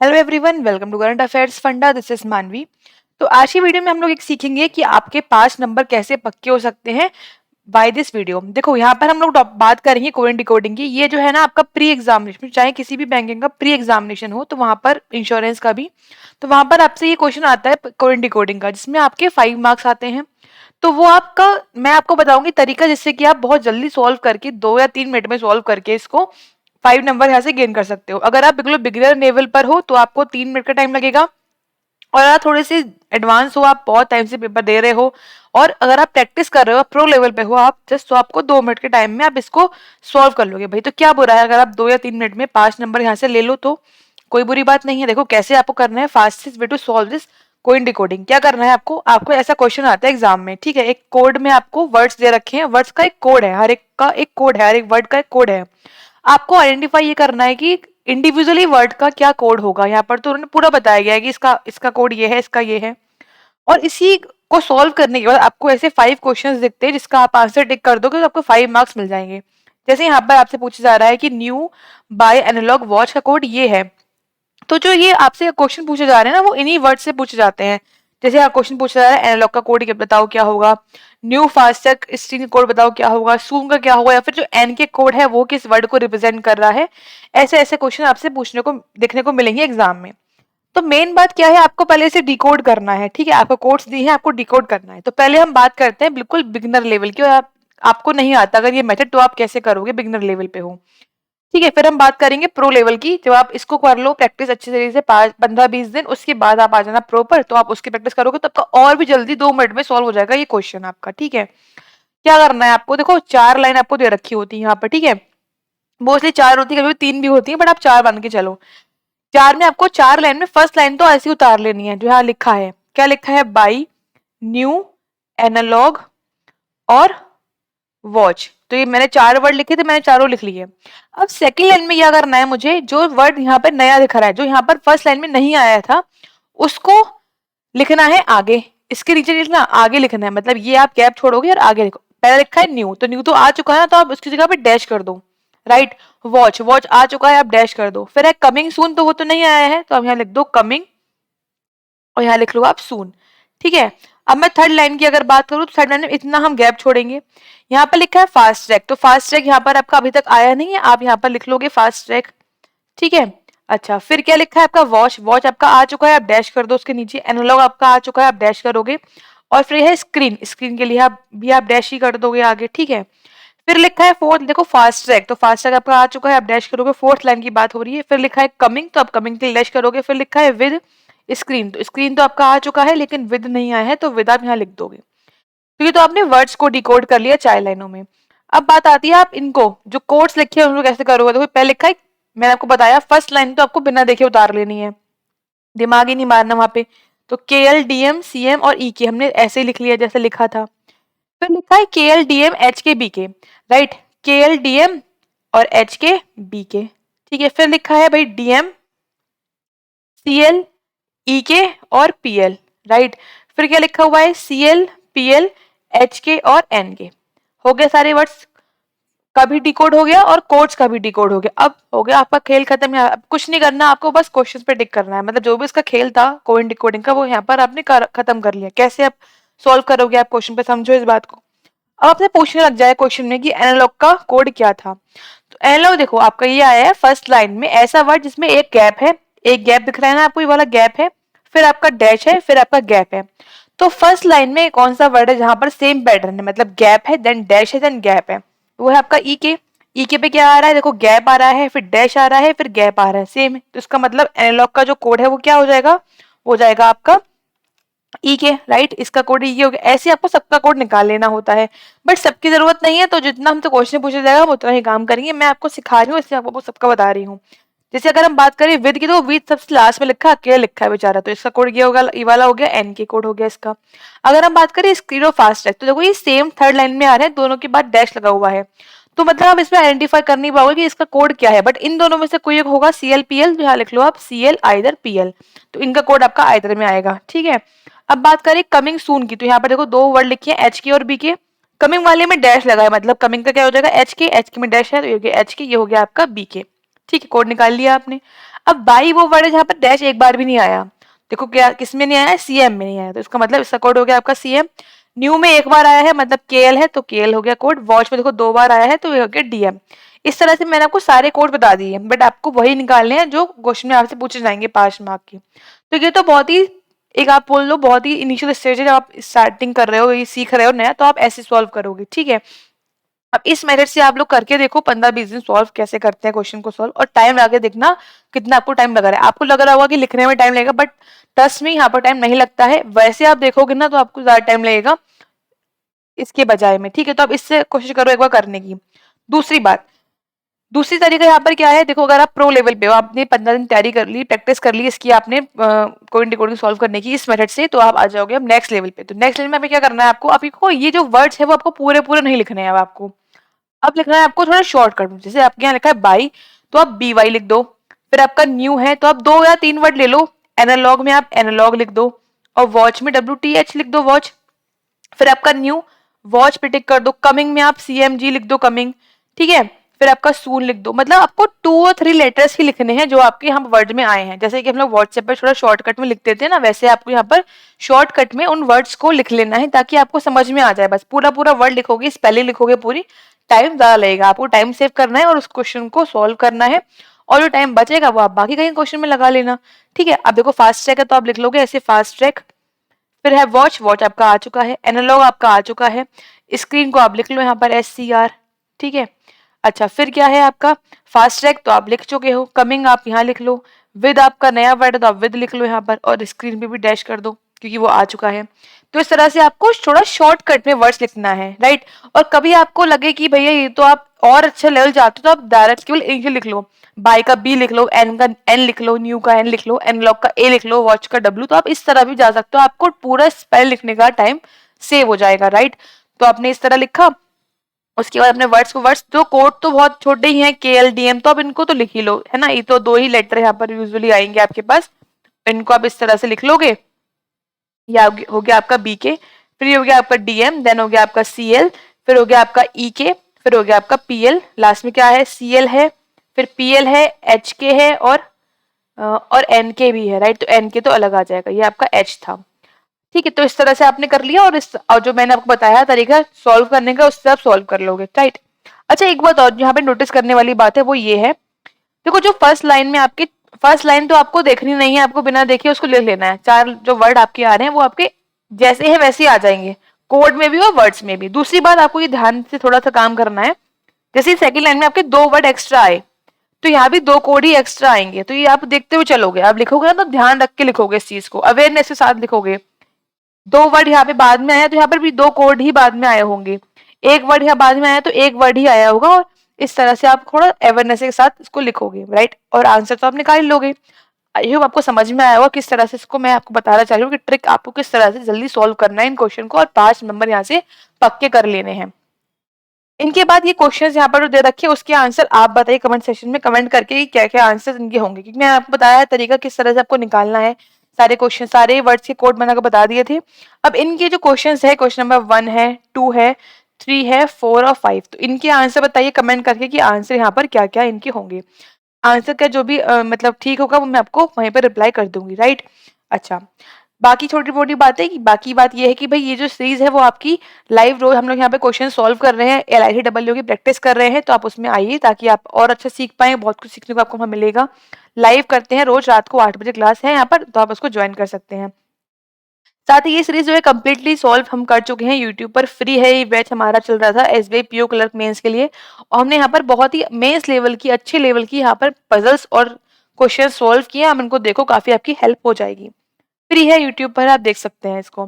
Hello everyone, welcome to current affairs funda. This is Manvi. तो आज की वीडियो में हम लोग एक सीखेंगे कि आपके 5 नंबर कैसे पक्के हो सकते हैं बाय दिस वीडियो। देखो, यहाँ पर हम लोग बात करेंगे कोडिंग डिकोडिंग की। ये जो है ना आपका प्री एग्जामिनेशन, चाहे किसी भी बैंकिंग का प्री एग्जामिनेशन हो, तो वहां पर इंश्योरेंस का भी, तो वहां पर आपसे ये क्वेश्चन आता है कोडिंग डिकोडिंग का, जिसमें आपके 5 मार्क्स आते हैं। तो वो आपका, मैं आपको बताऊंगी तरीका, जिससे कि आप बहुत जल्दी सॉल्व करके 2 या 3 मिनट में सॉल्व करके इसको 5 नंबर यहाँ से गेन कर सकते हो। अगर आप बिल्कुल बिगिनर लेवल पर हो तो आपको 3 मिनट का टाइम लगेगा, और अगर थोड़े से एडवांस हो, आप बहुत टाइम से पेपर दे रहे हो, और अगर आप प्रैक्टिस कर रहे हो, प्रो लेवल पे हो आप जस्ट, तो आपको 2 मिनट के टाइम में आप इसको सॉल्व कर लोगे। भाई तो क्या बुरा है अगर आप 2 या 3 मिनट में 5 नंबर यहाँ से ले लो, तो कोई बुरी बात नहीं है। देखो कैसे आपको करना है, fastest way to solve this coding decoding. क्या करना है आपको ऐसा क्वेश्चन आता है एग्जाम में, ठीक है। एक कोड में आपको वर्ड्स दे रखे हैं, वर्ड्स का एक कोड है, हर एक का एक कोड है, हर एक वर्ड का एक कोड है। आपको आइडेंटिफाई ये करना है कि इंडिविजुअली वर्ड का क्या कोड होगा। यहाँ पर तो उन्होंने पूरा बताया गया है कि इसका इसका कोड ये है, इसका ये है। और इसी को सॉल्व करने के बाद आपको ऐसे 5 क्वेश्चंस दिखते हैं, जिसका आप आंसर टिक कर दोगे तो आपको 5 मार्क्स मिल जाएंगे। जैसे यहाँ पर आपसे पूछा जा रहा है कि न्यू बाय एनालॉग वॉच का कोड ये है। तो जो ये आपसे क्वेश्चन पूछे जा रहे हैं ना, वो इन्हीं वर्ड से पूछे जाते हैं। जैसे आप क्वेश्चन पूछा जा रहा है एनालॉग का कोड बताओ क्या होगा, न्यू फास्टैग स्ट्रिंग कोड बताओ क्या होगा, सून का क्या होगा, या फिर जो एन के कोड है वो किस वर्ड को रिप्रेजेंट कर रहा है। ऐसे ऐसे क्वेश्चन आपसे पूछने को देखने को मिलेंगे एग्जाम में। तो मेन बात क्या है, आपको पहले इसे डिकोड करना है, ठीक है। आपको कोड्स दी है, आपको डिकोड करना है। तो पहले हम बात करते हैं बिल्कुल बिगिनर लेवल की, और आपको नहीं आता अगर ये मेथड, तो आप कैसे करोगे बिगिनर लेवल पे हो, ठीक है। फिर हम बात करेंगे प्रो लेवल की। जब आप इसको कर लो प्रैक्टिस अच्छी तरीके से 5 15 20 दिन, उसके बाद आप आ जाना प्रो पर, तो आप उसकी प्रैक्टिस करोगे तो आपका और भी जल्दी 2 मिनट में सॉल्व हो जाएगा ये क्वेश्चन आपका, ठीक है। क्या करना है आपको, देखो 4 लाइन आपको दे रखी होती है यहाँ पर, ठीक है। मोस्टली 4 होती है, कभी 3 भी होती है, बट आप 4 मान के चलो। 4 में आपको 4 लाइन में फर्स्ट लाइन तो ऐसी उतार लेनी है, जो यहाँ लिखा है। क्या लिखा है, बाई, न्यू, एनालॉग और वॉच। तो ये मैंने 4 वर्ड लिखे थे, मैंने चारों लिख लिए। अब सेकंड लाइन में क्या करना है मुझे, जो वर्ड यहाँ पर नया दिख रहा है, जो यहाँ पर फर्स्ट लाइन में नहीं आया था, उसको लिखना है आगे। इसके नीचे लिखना, आगे लिखना है। मतलब ये आप गैप छोड़ोगे और आगे लिखो। पहले लिखा है न्यू, तो न्यू तो आ चुका है ना, तो आप उसकी जगह पे डैश कर दो, राइट। वॉच, वॉच आ चुका है, आप डैश कर दो। फिर है कमिंग सून, तो वो तो नहीं आया है, तो आप यहाँ लिख दो कमिंग, और यहाँ लिख लो आप सून, ठीक है। अब मैं थर्ड लाइन की अगर बात करूँ, तो थर्ड लाइन में इतना हम गैप छोड़ेंगे। यहाँ पर लिखा है फास्ट ट्रैक, तो फास्ट ट्रैक यहाँ पर आपका अभी तक आया नहीं है, आप यहाँ पर लिख लोगे फास्ट ट्रैक, ठीक है। अच्छा, फिर क्या लिखा है आपका, वॉच, वॉच आपका आ चुका है, आप डैश कर दो उसके नीचे। एनालॉग आपका आ चुका है, आप डैश करोगे। और फिर है स्क्रीन, स्क्रीन के लिए आप डैश ही कर दोगे आगे, ठीक है। फिर लिखा है फोर्थ, देखो फास्ट ट्रैक, तो फास्ट ट्रैक आपका आ चुका है, आप डैश करोगे। फोर्थ लाइन की बात हो रही है। फिर लिखा है कमिंग, तो आप कमिंग के लिए डैश करोगे। फिर लिखा है विद स्क्रीन, तो स्क्रीन तो आपका आ चुका है, लेकिन विद नहीं आया है, तो विद आप यहाँ लिख दोगे। तो ये तो आपने वर्ड्स को डिकोड कर लिया 4 लाइनों में। अब बात आती है, आप इनको जो कोड्स लिखे हैं उनको कैसे करोगे। देखो पहले लिखा है, मैंने आपको बताया फर्स्ट लाइन तो आपको बिना देखे उतार लेनी है, दिमाग ही नहीं मारना वहां पे। तो K L D M C M और ई के हमने ऐसे ही लिख लिया जैसे लिखा था। फिर लिखा है K L D M H K B K, right. K L D M और एच के बी के, ठीक है। फिर लिखा है भाई D M C L E K और पी एल, राइट। फिर क्या लिखा हुआ है, C L P L H K और एन के। हो गए सारे वर्ड्स का भी डिकोड हो गया और कोड्स का भी डिकोड हो गया। अब हो गया आपका खेल खत्म। यहाँ अब कुछ नहीं करना, आपको बस क्वेश्चंस पे टिक करना है। मतलब जो भी इसका खेल था कोड डिकोडिंग का, वो यहाँ पर आपने खत्म कर लिया। कैसे आप सॉल्व करोगे आप क्वेश्चन पे, समझो इस बात को। अब आपसे पूछने लग जाए क्वेश्चन में कि एनालॉग का कोड क्या था। तो एनालॉग देखो आपका ये आया है फर्स्ट लाइन में, ऐसा वर्ड जिसमें एक गैप है, एक गैप दिख रहा है ना आपको, ये वाला गैप है। फिर आपका डैश है, फिर आपका गैप है। तो फर्स्ट लाइन में कौन सा वर्ड है जहां पर सेम पैटर्न है, मतलब गैप है, देन डैश है, देन गैप है। वो है आपका ई के। ई के पे क्या आ रहा है, देखो गैप आ रहा है, फिर डैश आ रहा है, फिर गैप आ रहा है, सेम है। तो इसका मतलब एनालॉग का जो कोड है वो क्या हो जाएगा, हो जाएगा आपका ई के, राइट। इसका कोड ये हो गया। ऐसे आपको सबका कोड निकाल लेना होता है, बट सबकी जरूरत नहीं है। तो जितना हमसे क्वेश्चन पूछा जाएगा हम उतना ही काम करेंगे। मैं आपको सिखा रही हूँ, इसलिए आपको सबका बता रही हूँ। जैसे अगर हम बात करें विद की, तो विद सबसे लास्ट में लिखा, अकेला लिखा है बेचारा, तो इसका कोड ये होगा, ये वाला हो गया, एन के कोड हो गया इसका। अगर हम बात करें स्क्रीन और फास्ट ट्रैक, तो देखो ये सेम थर्ड लाइन में आ रहे हैं, दोनों के बाद डैश लगा हुआ है। तो मतलब आप इसमें आइडेंटिफाई कर नहीं पाओगे कि इसका कोड क्या है, बट इन दोनों में से कोई एक होगा। सी एल पी एल, यहाँ लिख लो आप C L either P L, तो इनका कोड आपका आइदर में आएगा, ठीक है। अब बात करें कमिंग सून की, तो यहाँ पर देखो 2 वर्ड लिखे हैं, एच के और बी के। कमिंग वाले में डैश लगा है, मतलब कमिंग का क्या हो जाएगा, एच के में डैश है, तो ये हो गया एच के, ये हो गया आपका बी के, ठीक है। कोड निकाल लिया आपने। अब बाई वो वर्ड है जहाँ पर डैश एक बार भी नहीं आया। देखो क्या किस में नहीं आया है, सीएम में नहीं आया, तो इसका मतलब इसका कोड हो गया आपका सीएम। न्यू में एक बार आया है मतलब केएल है तो केएल हो गया कोड। वॉच में देखो 2 बार आया है तो ये हो गया डीएम। इस तरह से मैंने आपको सारे कोड बता दिए, बट आपको वही निकालने हैं जो क्वेश्चन में आपसे पूछे जाएंगे 5 मार्क की। तो ये तो बहुत ही, एक आप बोल लो बहुत ही इनिशियल स्टेज है, जब आप स्टार्टिंग कर रहे हो, ये सीख रहे हो नया, तो आप ऐसे सॉल्व करोगे, ठीक है। अब इस मेथड से आप लोग करके देखो 15-20 दिन सॉल्व कैसे करते हैं क्वेश्चन को सॉल्व, और टाइम लगा के देखना कितना आपको टाइम लगा रहा है। आपको लग रहा होगा कि लिखने में टाइम लगेगा, बट ट्रस्ट में यहाँ पर टाइम नहीं लगता है। वैसे आप देखोगे ना तो आपको ज्यादा टाइम लगेगा इसके बजाय में, ठीक है। तो आप इससे कोशिश करो एक बार करने की। दूसरी बात, दूसरी तरीका यहाँ पर क्या है, देखो अगर आप प्रो लेवल पे हो, आपने 15 दिन तैयारी कर ली, प्रैक्टिस कर ली इसकी, आपने कोडिंग डिकोडिंग सॉल्व करने की इस मेथड से, तो आप आ जाओगे अब नेक्स्ट लेवल पे। तो नेक्स्ट लेवल में हमें क्या करना है, आपको ये जो वर्ड्स है वो आपको पूरे पूरे नहीं लिखने हैं। अब आपको अब लिखना है आपको थोड़ा शॉर्टकट में। जैसे आपके यहाँ लिखा है बाई, तो आप बी वाई लिख दो। फिर आपका न्यू है तो आप 2 या 3 वर्ड ले लो। एनालॉग में आप एनालॉग लिख दो, और वॉच में WTH लिख दो वॉच। फिर आपका न्यू, वॉच पे टिक कर दो। कमिंग में आप CMG लिख दो कमिंग, ठीक है। फिर आपका सून लिख दो। मतलब आपको 2 और 3 लेटर्स ही लिखने हैं जो आपके यहाँ वर्ड में आए हैं। जैसे कि हम लोग व्हाट्सएप पर थोड़ा शॉर्टकट में लिख देते हैं ना, वैसे आपको यहाँ पर शॉर्टकट में उन वर्ड्स को लिख लेना है ताकि आपको समझ में आ जाए। बस पूरा पूरा वर्ड लिखोगे, स्पेलिंग लिखोगे पूरी, टाइम ज्यादा लगेगा। आपको टाइम सेव करना है और उस क्वेश्चन को सॉल्व करना है, और जो टाइम बचेगा वो आप बाकी कहीं क्वेश्चन में लगा लेना, ठीक है। अब देखो फास्ट ट्रैक है तो आप लिख लोगे ऐसे फास्ट ट्रैक। फिर है वॉच, वॉच आपका आ चुका है। एनालॉग आपका आ चुका है। स्क्रीन को आप लिख लो यहाँ पर SCR, ठीक है। अच्छा फिर क्या है आपका फास्ट ट्रैक, तो आप लिख चुके हो। कमिंग आप यहाँ लिख लो। विद आपका नया वर्ड है तो आप विद लिख लो यहाँ पर, और स्क्रीन पे भी डैश कर दो क्योंकि वो आ चुका है। तो इस तरह से आपको थोड़ा शॉर्टकट में वर्ड्स लिखना है, राइट। और कभी आपको लगे कि भैया ये तो आप और अच्छा लेवल जाते हो, तो आप डायरेक्ट केवल एक ही लिख लो। बाई का बी लिख लो, एन का एन लिख लो, न्यू का एन लिख लो, एनलॉग का ए लिख लो, वॉच का डब्ल्यू। तो आप इस तरह भी जा सकते हो, आपको पूरा स्पेल लिखने का टाइम सेव हो जाएगा, राइट। तो आपने इस तरह लिखा। उसके बाद अपने वर्ड्स को, वर्ड्स जो कोड तो बहुत छोटे ही हैं, KLDM, तो आप इनको तो लिख ही लो, है ना। ये तो 2 ही लेटर यहाँ पर यूजुअली आएंगे आपके पास, इनको आप इस तरह से लिख लोगे। या हो गया आपका BK, फिर ये हो गया आपका DM, देन हो गया आपका CL, फिर हो गया आपका EK, फिर हो गया आपका PL, लास्ट में क्या है CL है, फिर PL है, HK है, और NK भी है, राइट। तो NK तो अलग आ जाएगा, ये आपका H था, ठीक है। तो इस तरह से आपने कर लिया, और जो मैंने आपको बताया तरीका सॉल्व करने का, उससे आप सॉल्व कर लोगे, राइट। अच्छा एक बात और यहाँ पे नोटिस करने वाली बात है, वो ये है, देखो जो फर्स्ट लाइन में आपकी, फर्स्ट लाइन तो आपको देखनी नहीं है, आपको बिना देखे उसको लिख लेना है। 4 जो वर्ड आपके आ रहे हैं वो आपके जैसे है वैसे ही आ जाएंगे, कोड में भी और वर्ड्स में भी। दूसरी बात, आपको ये ध्यान से थोड़ा सा काम करना है। जैसे सेकंड लाइन में आपके 2 वर्ड एक्स्ट्रा आए, तो यहाँ भी 2 कोड ही एक्स्ट्रा आएंगे, तो ये आप देखते हुए चलोगे। आप लिखोगे ना तो ध्यान रख के लिखोगे, इस चीज को अवेयरनेस के साथ लिखोगे। 2 वर्ड यहाँ पे बाद में आया तो यहाँ पर भी 2 कोड ही बाद में आए होंगे। एक वर्ड यहाँ बाद में आया तो एक वर्ड ही आया होगा, और इस तरह से आप थोड़ा अवेयरनेस के साथ इसको लिखोगे, राइट। और आंसर तो आप निकाल लोगे। आई होप आपको समझ में आया होगा किस तरह से इसको मैं आपको बताना चाह रही हूँ कि ट्रिक आपको किस तरह से जल्दी सॉल्व करना है इन क्वेश्चन को, और 5 नंबर यहाँ से पक्के कर लेने हैं। इनके बाद ये क्वेश्चंस यहाँ पर जो दे रखे हैं उसके आंसर आप बताइए कमेंट सेक्शन में कमेंट करके कि क्या क्या आंसर इनके होंगे, क्योंकि मैंने आपको बताया है तरीका किस तरह से आपको निकालना है। सारे क्वेश्चन, सारे वर्ड्स के कोड मैंने आपको बता दिए थे। अब इनके जो क्वेश्चंस है, क्वेश्चन नंबर 1 है, 2 है, 3 है, 4 और 5, तो इनके आंसर बताइए कमेंट करके कि आंसर यहाँ पर क्या क्या इनके होंगे। आंसर का जो भी मतलब ठीक होगा वो मैं आपको वहीं पर रिप्लाई कर दूंगी, राइट। अच्छा बाकी छोटी मोटी बातें, कि बाकी बात ये है कि भाई ये जो सीरीज है वो आपकी लाइव रोज हम लोग यहाँ पे क्वेश्चन सॉल्व कर रहे हैं, LICW की प्रैक्टिस कर रहे हैं, तो आप उसमें आइए ताकि आप और अच्छा सीख पाए। बहुत कुछ सीखने को आपको वहाँ मिलेगा। लाइव करते हैं रोज रात को 8 बजे क्लास है यहाँ पर, तो आप उसको ज्वाइन कर सकते हैं। साथ ही ये सीरीज जो है कम्प्लीटली सॉल्व हम कर चुके हैं यूट्यूब पर, फ्री है। ये बैच हमारा चल रहा था SBI PO क्लर्क मेंस के लिए, और हमने यहाँ पर बहुत ही मेंस लेवल की, अच्छे लेवल की यहाँ पर पजल्स और क्वेश्चन सॉल्व किए। हम इनको देखो, काफी आपकी हेल्प हो जाएगी। फ्री है यूट्यूब पर, आप देख सकते हैं इसको।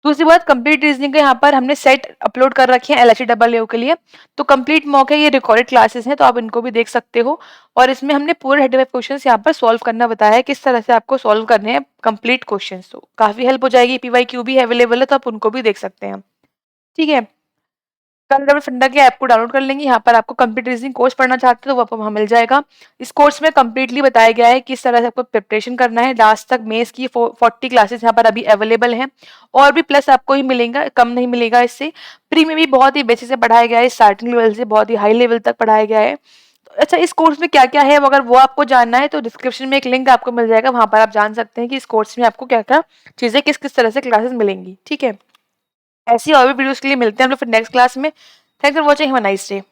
दूसरी बात, कंप्लीट रीजनिंग का यहाँ पर हमने सेट अपलोड कर रखे हैं LHW के लिए, तो कंप्लीट मॉक है, ये रिकॉर्डेड क्लासेस हैं, तो आप इनको भी देख सकते हो। और इसमें हमने पूरे 35 क्वेश्चंस यहाँ पर सॉल्व करना बताया है, किस तरह से आपको सॉल्व करने हैं कंप्लीट क्वेश्चंस, तो काफी हेल्प हो जाएगी। PYQ भी अवेलेबल है, तो आप उनको भी देख सकते हैं, ठीक है। कल डबल फंडा के ऐप को डाउनलोड कर लेंगे। यहाँ पर आपको कंप्यूटर रीजनिंग कोर्स पढ़ना चाहते हो तो वो आपको वहाँ मिल जाएगा। इस कोर्स में कंप्लीटली बताया गया है किस तरह से आपको प्रिपरेशन करना है। लास्ट तक मेंस की 40 क्लासेस यहाँ पर अभी अवेलेबल हैं, और भी प्लस आपको ही मिलेगा, कम नहीं मिलेगा इससे। प्री में भी बहुत ही बेसिक से पढ़ाया गया है, स्टार्टिंग लेवल से बहुत ही हाई लेवल तक पढ़ाया गया है। अच्छा, इस कोर्स में क्या-क्या है, अगर वो आपको जानना है तो डिस्क्रिप्शन में एक लिंक आपको मिल जाएगा, वहाँ पर आप जान सकते हैं कि इस कोर्स में आपको क्या-क्या चीज़ें किस-किस तरह से क्लासेस मिलेंगी, ठीक है? ऐसी और भी वीडियोज़ के लिए मिलते हैं हम लोग फिर नेक्स्ट क्लास में। Thanks for watching, have a nice day.